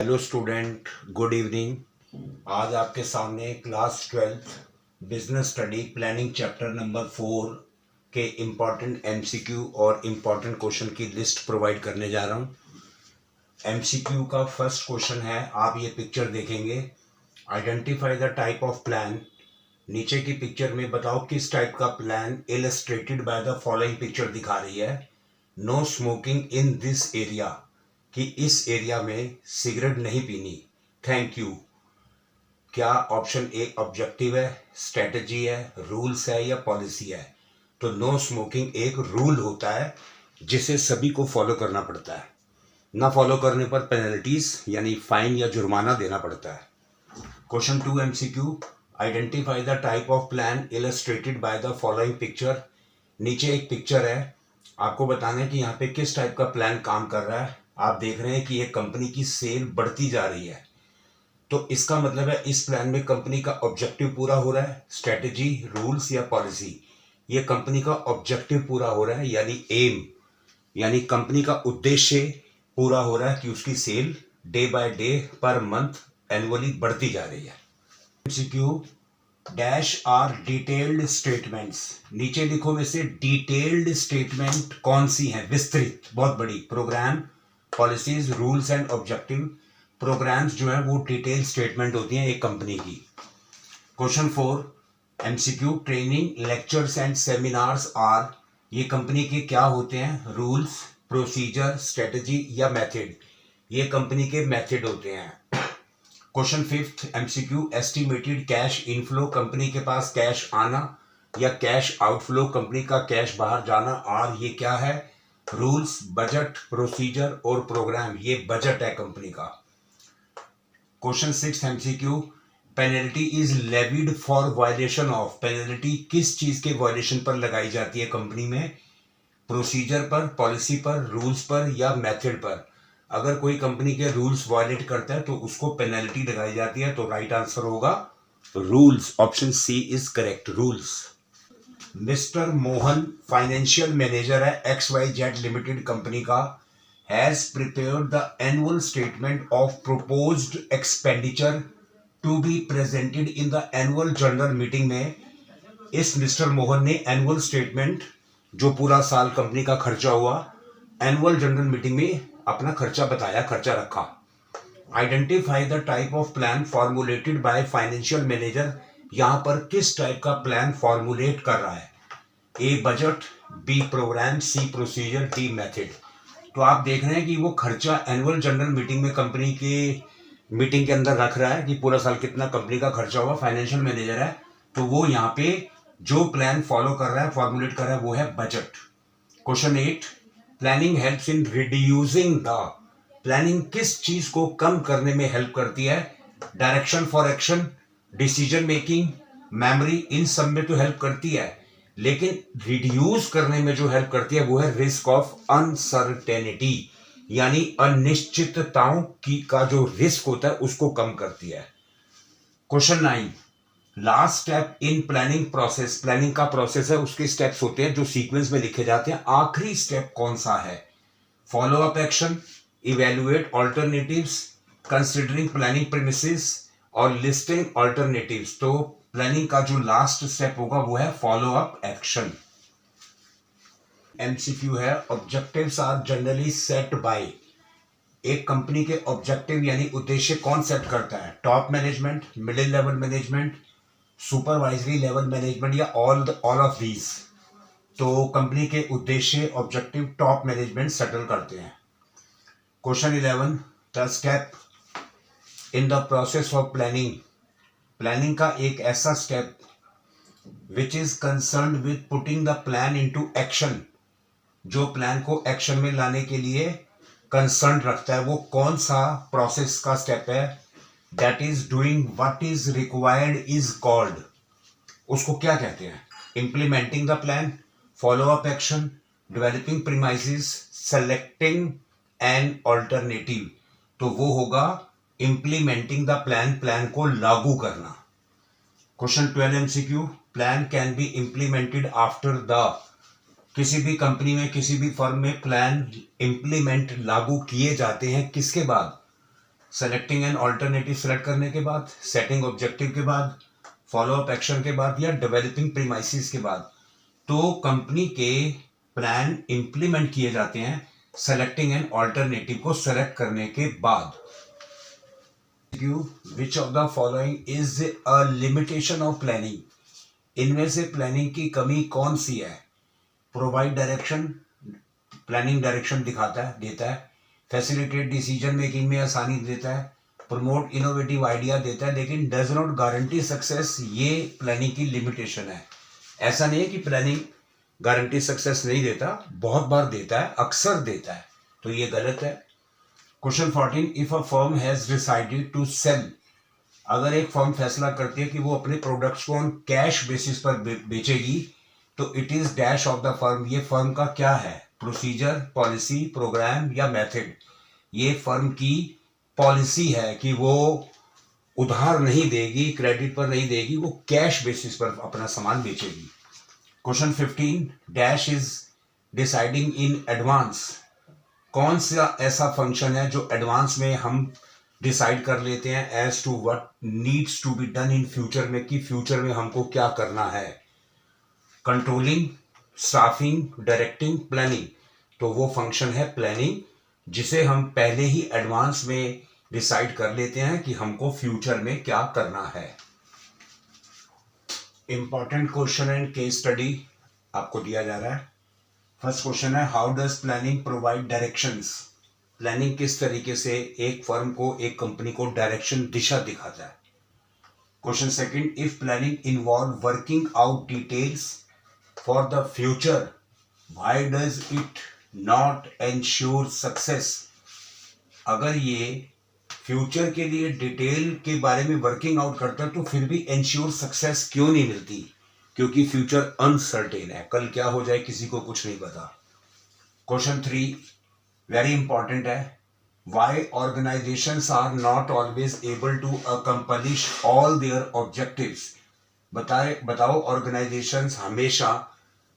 Hello student, good evening. आज आपके सामने class 12 business study planning chapter number 4 के इम्पॉर्टेंट एमसीक्यू और इम्पॉर्टेंट क्वेश्चन की लिस्ट प्रोवाइड करने जा रहा हूँ। एमसीक्यू का फर्स्ट क्वेश्चन है, आप ये पिक्चर देखेंगे, identify the type of plan. नीचे की पिक्चर में बताओ किस टाइप का plan illustrated by the following picture दिखा रही है। No smoking in this area, कि इस एरिया में सिगरेट नहीं पीनी। Thank you. क्या ऑप्शन ए ऑब्जेक्टिव है, स्ट्रेटजी है, रूल्स है या पॉलिसी है? तो नो स्मोकिंग एक रूल होता है जिसे सभी को फॉलो करना पड़ता है। ना फॉलो करने पर पेनल्टीज यानी फाइन या जुर्माना देना पड़ता है। Question 2 MCQ, identify the type of plan illustrated by the following picture. नीचे एक पिक्चर है, आपको बताना है कि यहाँ पे किस टाइप का प्लान काम कर रहा है। आप देख रहे हैं कि एक कंपनी की सेल बढ़ती जा रही है, तो इसका मतलब है इस प्लान में कंपनी का ऑब्जेक्टिव पूरा हो रहा है। स्ट्रेटजी, रूल्स या पॉलिसी, ये कंपनी का ऑब्जेक्टिव पूरा हो रहा है यानी एम, यानी कंपनी का उद्देश्य पूरा हो रहा है कि उसकी sale day by day, per month, annually बढ़ती जा रही है। MCQ, dash or detailed statements. नीचे लिखो में से डिटेल्ड स्टेटमेंट कौन सी है, विस्तृत, बहुत बड़ी। Program, policies, rules and objective. Programs जो है वो डिटेल स्टेटमेंट होती हैं एक कंपनी की। Question 4 MCQ, training, lectures and seminars are, ये कंपनी के क्या होते हैं? रूल्स, प्रोसीजर, स्ट्रेटजी या मेथड? ये कंपनी के मेथड होते हैं। Question 5 MCQ, estimated cash inflow, company के पास कैश आना या कैश आउटफ्लो, कंपनी का कैश बाहर जाना। और ये क्या है? रूल्स, बजट, प्रोसीजर और प्रोग्राम, ये बजट है कंपनी का। Question 6 MCQ, penalty is levied for violation of, penalty किस चीज के वायलेशन पर लगाई जाती है कंपनी में? प्रोसीजर पर, पॉलिसी पर, रूल्स पर या मेथड पर? अगर कोई कंपनी के रूल्स वायलेट करता है तो उसको पेनल्टी लगाई जाती है, तो राइट आंसर होगा rules. Option C is correct, rules. Mister Mohan financial manager है XYZ लिमिटेड कंपनी का, has prepared the annual statement of proposed expenditure to be presented in the annual general meeting में। इस mister Mohan ने annual statement, जो पूरा साल company का खर्चा हुआ, एनुअल जनरल मीटिंग में अपना खर्चा बताया, खर्चा रखा। Identify the type of plan formulated by financial manager, यहां पर किस टाइप का प्लान फॉर्मुलेट कर रहा है? ए बजट, बी प्रोग्राम, सी प्रोसीजर, डी मेथड। तो आप देख रहे हैं कि वो खर्चा एनुअल जनरल मीटिंग में कंपनी के मीटिंग के अंदर रख रहा है कि पूरा साल कितना कंपनी का खर्चा हुआ। फाइनेंशियल मैनेजर है तो वो यहाँ पे जो प्लान फॉलो कर रहा है, फॉर्मुलेट कर रहा है, वो है budget. Question 8, planning helps in reducing the, planning किस चीज को कम करने में हेल्प करती है? Direction for action, decision making, memory, इन सब में तो हेल्प करती है, लेकिन रिड्यूस करने में जो हेल्प करती है वो है रिस्क ऑफ अनसर्टेनिटी, यानी अनिश्चितताओं की का जो रिस्क होता है उसको कम करती है। Question 9, last step in planning process, planning का प्रोसेस है, उसके स्टेप्स होते हैं जो सीक्वेंस में लिखे जाते हैं। आखिरी स्टेप कौन सा है? Follow up action, evaluate alternatives, considering planning premises और लिस्टिंग ऑल्टरनेटिव्स। तो प्लानिंग का जो लास्ट स्टेप होगा वो है फॉलो अप एक्शन। एमसीक्यू है, objectives are generally set by, एक कंपनी के ऑब्जेक्टिव यानी उद्देश्य कौन सेट करता है? Top management, middle level management, supervisory level management या ऑल ऑफ दीज? तो कंपनी के उद्देश्य, ऑब्जेक्टिव, टॉप मैनेजमेंट सेटल करते हैं। Question 11, the step in the process of planning, planning का एक ऐसा step which is concerned with putting the plan into action, जो प्लान को एक्शन में लाने के लिए कंसर्न रखता है, वो कौन सा प्रोसेस का स्टेप है? That is doing what is required is called, उसको क्या कहते हैं? Implementing the plan, follow up action, developing premises, selecting an alternative. तो वो होगा इंप्लीमेंटिंग द प्लान, प्लान को लागू करना। Question 12 MCQ, plan can be implemented after the, किसी भी कंपनी में, किसी भी फर्म में प्लान इंप्लीमेंट, लागू किए जाते हैं किसके बाद? सेलेक्टिंग एन ऑल्टरनेटिव सेलेक्ट करने के बाद, सेटिंग ऑब्जेक्टिव के बाद, फॉलो अप एक्शन के बाद या डेवलपिंग प्रीमाइसिस के बाद, तो कंपनी के प्लान इंप्लीमेंट किए जाते हैं सेलेक्टिंग एन ऑल्टरनेटिव को सेलेक्ट करने के बाद। Which of the following is a limitation of planning, इनमें से प्लानिंग की कमी कौन सी है? प्रोवाइड डायरेक्शन, प्लानिंग डायरेक्शन दिखाता है, देता है। फैसिलिटेट डिसीजन मेकिंग में आसानी देता है। प्रमोट इनोवेटिव आइडिया देता है, लेकिन डज नॉट गारंटी सक्सेस, ये प्लानिंग की लिमिटेशन है। ऐसा नहीं है कि प्लानिंग गारंटी सक्सेस नहीं देता, बहुत बार देता है, अक्सर देता है, तो ये गलत है। Question 14, if a firm has decided to sell, अगर एक फर्म फैसला करती है कि वो अपने प्रोडक्ट्स को ऑन कैश बेसिस पर बेचेगी, तो it is dash of the firm, ये फर्म का क्या है? प्रोसीजर, पॉलिसी, प्रोग्राम या मेथड? ये फर्म की पॉलिसी है कि वो उधार नहीं देगी, क्रेडिट पर नहीं देगी, वो कैश बेसिस पर अपना सामान बेचेगी। Question 15, dash is deciding in advance, कौन सा ऐसा फंक्शन है जो एडवांस में हम डिसाइड कर लेते हैं as to what needs to be done in future में, कि फ्यूचर में हमको क्या करना है? कंट्रोलिंग, स्टाफिंग, डायरेक्टिंग, प्लानिंग, तो वो फंक्शन है प्लानिंग, जिसे हम पहले ही एडवांस में डिसाइड कर लेते हैं कि हमको फ्यूचर में क्या करना है। Important question and case study आपको दिया जा रहा है। फर्स्ट क्वेश्चन है, how does planning provide directions, planning किस तरीके से एक फर्म को, एक कंपनी को डायरेक्शन, दिशा दिखाता है। Question second, if planning involve working out details for the future, why does it not ensure success, अगर ये फ्यूचर के लिए डिटेल के बारे में वर्किंग आउट करता है तो फिर भी एंश्योर सक्सेस क्यों नहीं मिलती? क्योंकि फ्यूचर अनसर्टेन है, कल क्या हो जाए किसी को कुछ नहीं पता। क्वेश्चन 3 वेरी इंपॉर्टेंट है, why organizations are not always able to accomplish all their objectives, बताओ ऑर्गेनाइजेशंस हमेशा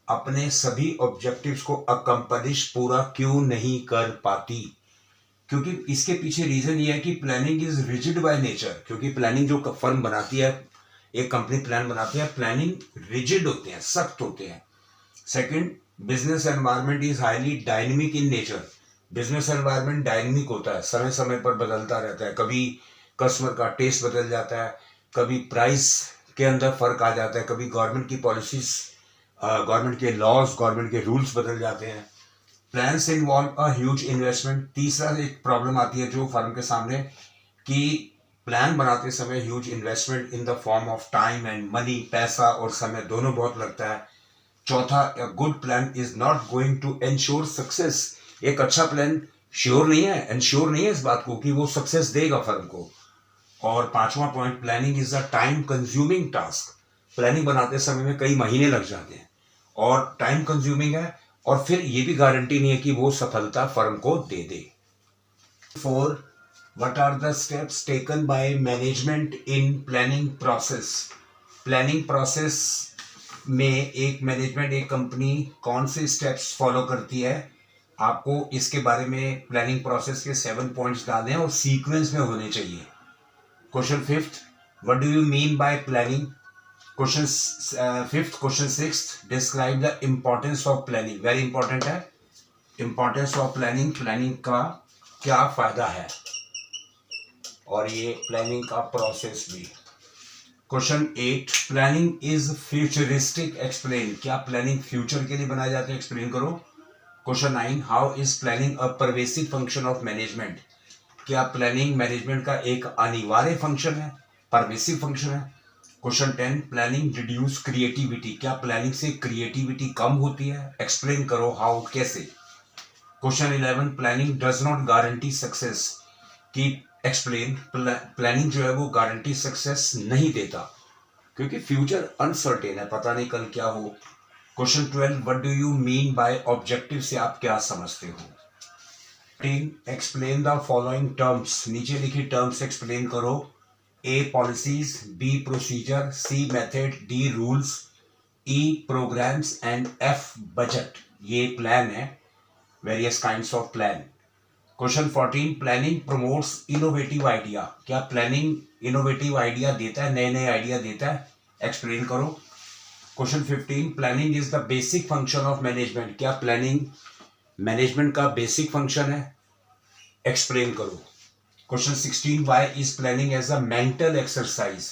अपने सभी ऑब्जेक्टिव्स को अकम्पलिश, पूरा क्यों नहीं कर पाती? क्योंकि इसके पीछे रीजन ये है कि planning is rigid by nature, क्योंकि प्लानिंग जो फर्म बनाती है, एक कंपनी प्लान बनाती है, प्लानिंग रिजिड होते हैं, सख्त होते हैं। Second, business environment is highly dynamic in nature, business environment dynamic होता है, समय समय पर बदलता रहता है, कभी कस्टमर का टेस्ट बदल जाता है, कभी प्राइस के अंदर फर्क आ जाता है, कभी गवर्नमेंट की पॉलिसीज, गवर्नमेंट के लॉज, गवर्नमेंट के रूल्स बदल जाते हैं। Plans involve a huge investment, तीसरा एक प्रॉब्लम आती है जो फर्म के सामने, कि प्लान बनाते समय huge investment in the form of time and money, पैसा और समय दोनों बहुत लगता है। चौथा, a good plan is not going to ensure success, एक अच्छा प्लान श्योर नहीं है, एंश्योर नहीं है इस बात को कि वो सक्सेस देगा फर्म को। और पांचवा point, planning is a time consuming task, planning बनाते समय में कई महीने लग जाते हैं और टाइम कंज्यूमिंग है, और फिर ये भी गारंटी नहीं है कि वो सफलता फर्म को दे दे। 4, what are the steps taken by management in planning process, planning process में एक मैनेजमेंट, एक कंपनी कौन से स्टेप्स फॉलो करती है? आपको इसके बारे में प्लानिंग प्रोसेस के 7 पॉइंट्स डालने हैं और सीक्वेंस में होने चाहिए। Question 5th, what do you mean by planning? Question 5th, question 6th, describe the importance of planning, very important है, इंपॉर्टेंस ऑफ प्लानिंग, प्लानिंग का क्या फायदा है, और ये प्लानिंग का प्रोसेस भी। Question 8, planning is futuristic, explain, क्या प्लानिंग फ्यूचर के लिए बनाए जाते हैं, एक्सप्लेन करो। Question 9, how is planning a pervasive function of management, क्या प्लानिंग मैनेजमेंट का एक अनिवार्य फंक्शन है, परवेसिव फंक्शन है। क्वेश्चन 10, प्लानिंग रिड्यूस क्रिएटिविटी, क्या प्लानिंग से क्रिएटिविटी कम होती है, एक्सप्लेन करो हाउ, कैसे। Question 11, planning does not guarantee success, की एक्सप्लेन, प्लानिंग जो है वो गारंटी सक्सेस नहीं देता क्योंकि फ्यूचर अनसर्टेन है, पता नहीं कल क्या हो। Question 12, what do you mean by objective से आप क्या समझते हो। 13, एक्सप्लेन द फॉलोइंग टर्म्स, नीचे लिखी टर्म्स एक्सप्लेन करो। A policies, B procedure, C method, D rules, E programs and F budget, ये प्लान है, various kinds of plan। Question 14, planning promotes innovative idea. क्या प्लानिंग इनोवेटिव आइडिया देता है, नए नए आइडिया देता है? एक्सप्लेन करो। Question 15, planning is the basic function of management. क्या प्लानिंग मैनेजमेंट का बेसिक फंक्शन है? एक्सप्लेन करो। Question 16, why is planning as a mental exercise.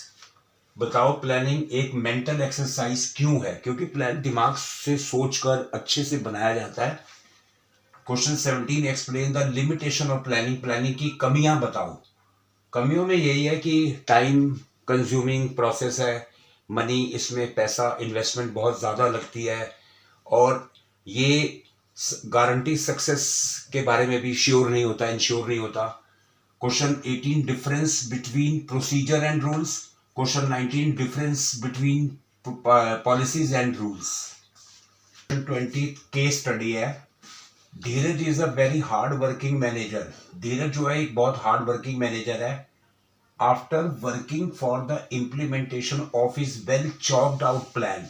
बताओ प्लानिंग एक मेंटल एक्सरसाइज क्यों है? क्योंकि प्लान दिमाग से सोचकर अच्छे से बनाया जाता है। Question 17, explain the limitation of planning. Planning की कमियां बताओ। कमियों में यही है कि टाइम कंज्यूमिंग प्रोसेस है, मनी, इसमें पैसा इन्वेस्टमेंट बहुत ज़्यादा लगती है, और ये गारंटी सक्सेस के बारे में भी श्योर नहीं होता, इंश्योर नहीं होता। Question 18, difference between procedure and rules. Question 19, difference between policies and rules. 20 case study है। Dheeraj is a very hard working manager. Dheeraj जो है एक बहुत हार्ड वर्किंग मैनेजर है। After working for the implementation of his well chalked out plan.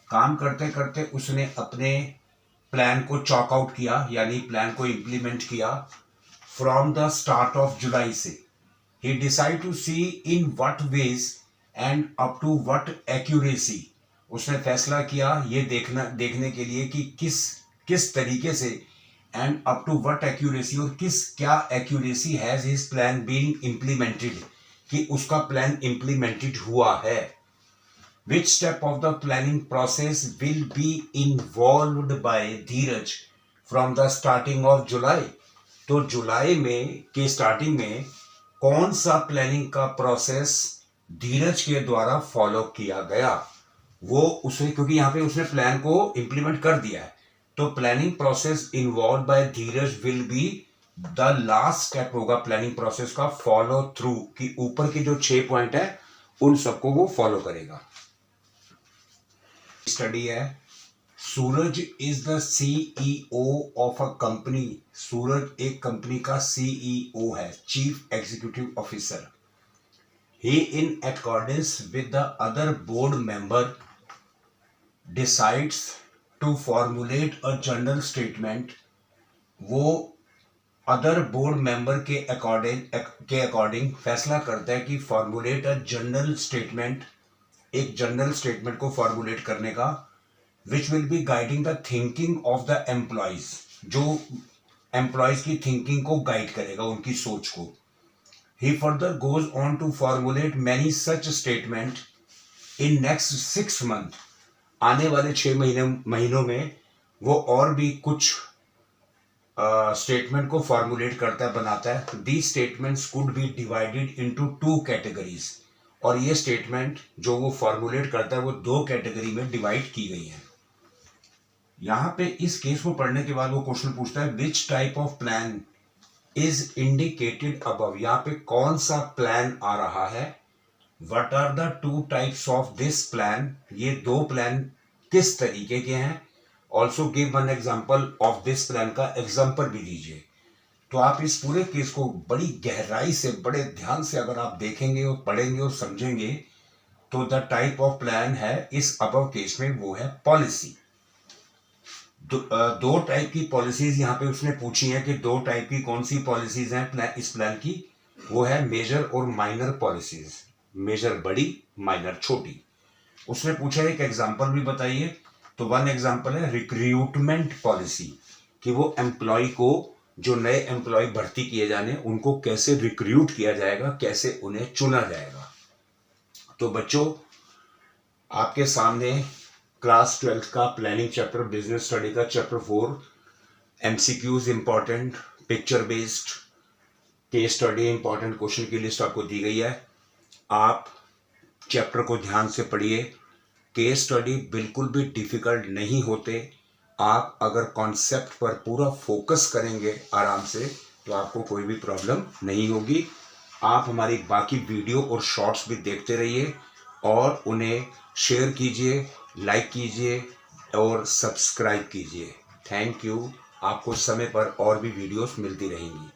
काम करते करते उसने अपने प्लान को चॉक आउट किया, यानी प्लान को इम्प्लीमेंट किया। From the start of July से ही decide to see in what ways and up to what accuracy. उसने फैसला किया ये देखने के लिए कि किस तरीके से, and up to what accuracy, और क्या accuracy has his plan being implemented, कि उसका प्लान इम्प्लीमेंटेड हुआ है। Which step of the planning process will be involved by Dheeraj from the starting of July. तो जुलाई में के स्टार्टिंग में कौन सा प्लानिंग का प्रोसेस धीरज के द्वारा फॉलो किया गया, वो उसे, क्योंकि यहाँ पे उसने प्लान को इंप्लीमेंट कर दिया है, तो planning process involve by Dheeraj will be the last step होगा प्लानिंग प्रोसेस का फॉलो थ्रू, कि ऊपर के जो 6 पॉइंट है उन सबको वो फॉलो करेगा। स्टडी है, Suraj is the CEO of a company. Suraj एक कंपनी का सीईओ है, chief executive officer. He in accordance with the other board member decides to formulate a general statement. वो अदर बोर्ड मेंबर के अकॉर्डिंग फैसला करता है कि फॉर्मुलेट अ जनरल स्टेटमेंट, एक जनरल स्टेटमेंट को फॉर्मुलेट करने का, which will be guiding the thinking of the employees, जो एम्प्लॉयज की थिंकिंग को गाइड करेगा, उनकी सोच को। He further goes on to formulate many such statement in next 6 month. आने वाले 6 महीनों में वो और भी कुछ स्टेटमेंट को फॉर्मुलेट करता है, बनाता है। These statements could be divided into 2 categories, और ये स्टेटमेंट जो वो फॉर्मुलेट करता है वो 2 कैटेगरी में डिवाइड की गई है। यहाँ पे इस केस को पढ़ने के बाद वो क्वेश्चन पूछता है which type of plan is indicated above. यहाँ पे कौन सा प्लान आ रहा है, what are the 2 types of this plan, ये 2 प्लान किस तरीके के हैं। Also give one example of this plan का एग्जाम्पल भी दीजिए। तो आप इस पूरे केस को बड़ी गहराई से, बड़े ध्यान से अगर आप देखेंगे और पढ़ेंगे और समझेंगे, तो द टाइप ऑफ प्लान है इस अबव केस में वो है पॉलिसी। 2 टाइप की पॉलिसीज यहाँ पे उसने पूछी है कि 2 टाइप की कौन सी पॉलिसीज हैं इस प्लान की, वो है मेजर और माइनर पॉलिसीज। मेजर बड़ी, माइनर छोटी। उसने पूछा एक एग्जांपल भी बताइए, तो 1 एग्जांपल है रिक्रूटमेंट पॉलिसी, कि वो एम्प्लॉय को, जो नए एम्प्लॉय भर्ती किए जाने, उनको कैसे रिक्रूट किया जाएगा, कैसे उन्हें चुना जाएगा। तो बच्चों, आपके सामने क्लास 12th का प्लानिंग चैप्टर, बिजनेस स्टडी का chapter 4, MCQs important, picture based, case study important question की लिस्ट आपको दी गई है। आप चैप्टर को ध्यान से पढ़िए। केस स्टडी बिल्कुल भी डिफिकल्ट नहीं होते। आप अगर कॉन्सेप्ट पर पूरा फोकस करेंगे आराम से, तो आपको कोई भी प्रॉब्लम नहीं होगी। आप हमारी बाकी वीडियो और शॉर्ट्स भी देखते रहिए, और उन्हें शेयर कीजिए, लाइक कीजिए और सब्सक्राइब कीजिए। Thank you. आपको समय पर और भी वीडियोस मिलती रहेंगी।